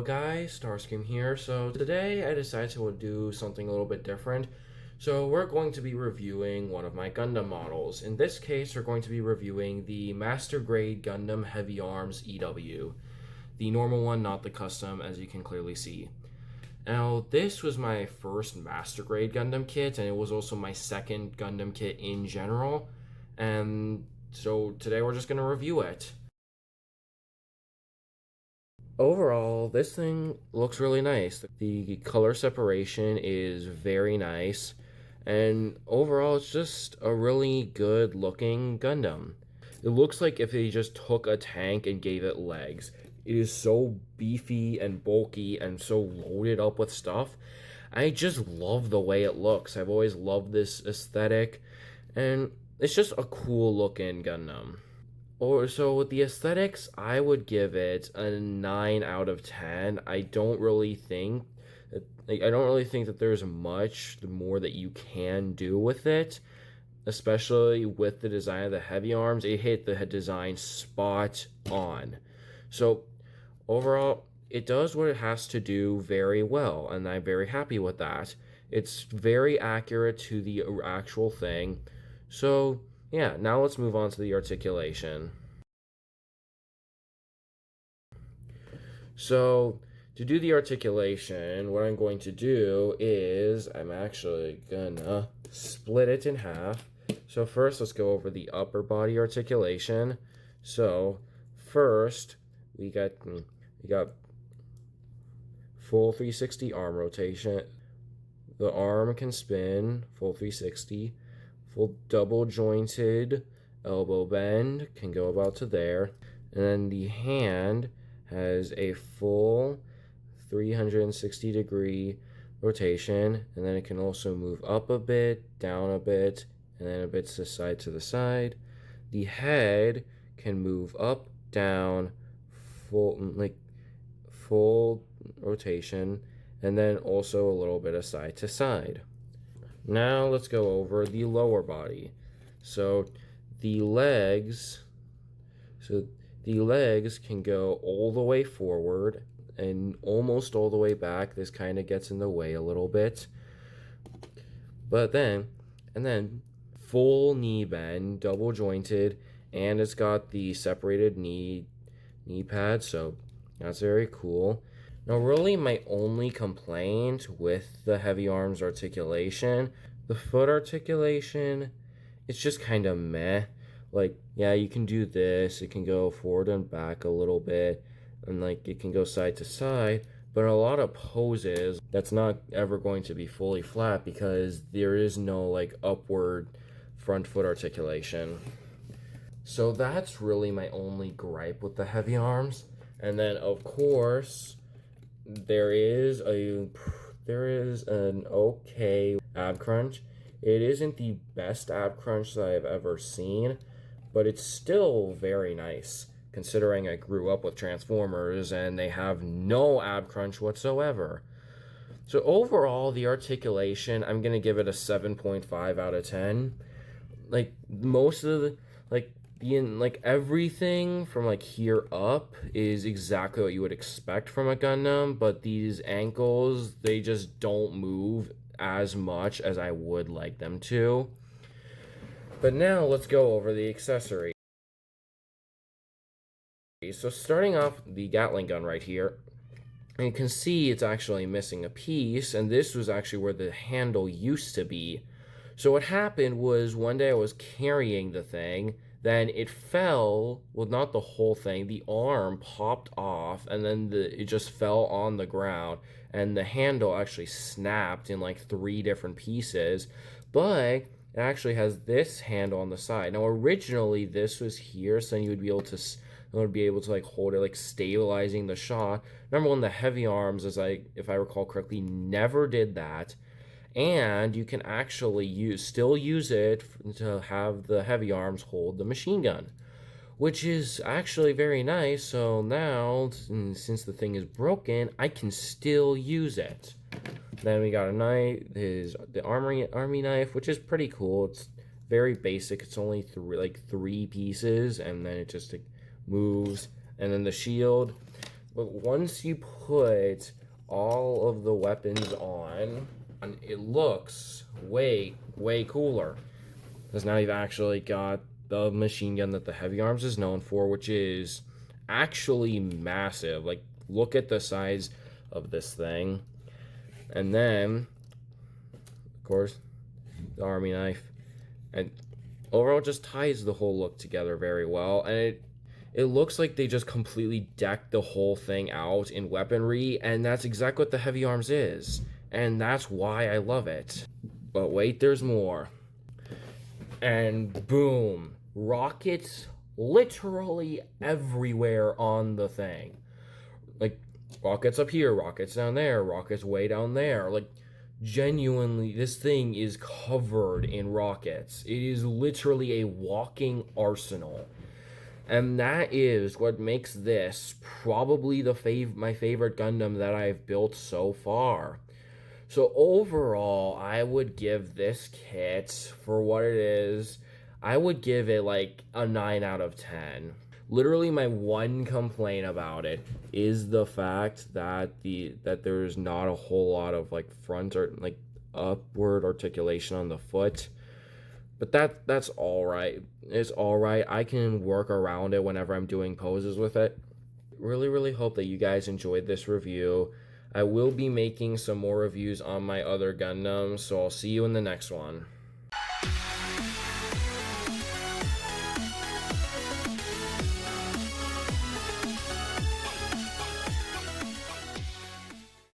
Hello guys, Starscream here. So today I decided to do something a little bit different. So we're going to be reviewing one of my Gundam models. In this case, we're going to be reviewing the Master Grade Gundam Heavyarms EW. The normal one, not the custom, as you can clearly see. Now, this was my first Master Grade Gundam kit, and it was also my second Gundam kit in general. And so today we're just going to review it. Overall, this thing looks really nice. The color separation is very nice, and overall, it's just a really good looking Gundam. It looks like if they just took a tank and gave it legs. It is so beefy and bulky and so loaded up with stuff. I just love the way it looks. I've always loved this aesthetic, and it's just a cool looking Gundam. So with the aesthetics, I would give it a 9 out of 10. I don't really think that there's much more that you can do with it, especially with the design of the heavy arms. It hit the design spot on. So overall, it does what it has to do very well, and I'm very happy with that. It's very accurate to the actual thing. So yeah, now let's move on to the articulation. So to do the articulation, what I'm going to do is I'm actually gonna split it in half. So first, let's go over the upper body articulation. So first, we got full 360 arm rotation. The arm can spin full 360. Full double jointed elbow bend can go about to there. And then the hand has a full 360 degree rotation, and then it can also move up a bit, down a bit, and then a bit to the side. The head can move up, down, full rotation, and then also a little bit of side to side. Now let's go over the lower body. So the legs can go all the way forward and almost all the way back. This kind of gets in the way a little bit. But then full knee bend, double jointed, and it's got the separated knee pad, so that's very cool. Now, really, my only complaint with the heavy arms articulation, the foot articulation, it's just kind of meh. Like, yeah, you can do this. It can go forward and back a little bit, and like it can go side to side. But a lot of poses, that's not ever going to be fully flat because there is no like upward front foot articulation. So that's really my only gripe with the heavy arms. And then, of course, there is an okay ab crunch. It isn't the best ab crunch that I've ever seen, but it's still very nice considering I grew up with Transformers and they have no ab crunch whatsoever. So overall, the articulation, I'm gonna give it a 7.5 out of 10. Like most of the everything from like here up is exactly what you would expect from a Gundam, but these ankles, they just don't move as much as I would like them to. But now let's go over the accessories. So starting off the Gatling gun right here, and you can see it's actually missing a piece, and this was actually where the handle used to be. So what happened was one day I was carrying the thing, then it fell, well, not the whole thing, the arm popped off, and then it just fell on the ground, and the handle actually snapped in like 3 different pieces, but it actually has this handle on the side. Now, originally, this was here, so then you would be able to like hold it, like stabilizing the shot. Number one, the heavy arms, if I recall correctly, never did that. And you can actually still use it to have the heavy arms hold the machine gun, which is actually very nice. So now, since the thing is broken, I can still use it. Then we got a knife, the army knife, which is pretty cool. It's very basic. It's only 3 pieces, and then it just moves. And then the shield. But once you put all of the weapons on, it looks way cooler. Because now you've actually got the machine gun that the Heavy Arms is known for, which is actually massive. Like, look at the size of this thing. And then, of course, the army knife. And overall, just ties the whole look together very well. And it looks like they just completely decked the whole thing out in weaponry, and that's exactly what the Heavy Arms is. And that's why I love it. But wait, there's more. And boom, rockets literally everywhere on the thing. Like, rockets up here, rockets down there, rockets way down there. Like, genuinely, this thing is covered in rockets. It is literally a walking arsenal. And that is what makes this probably my favorite Gundam that I've built so far. So overall, I would give this kit, for what it is, I would give it like a 9 out of 10. Literally, my one complaint about it is the fact that there's not a whole lot of like front or like upward articulation on the foot. But that's all right. It's all right. I can work around it whenever I'm doing poses with it. Really hope that you guys enjoyed this review. I will be making some more reviews on my other Gundams, so I'll see you in the next one.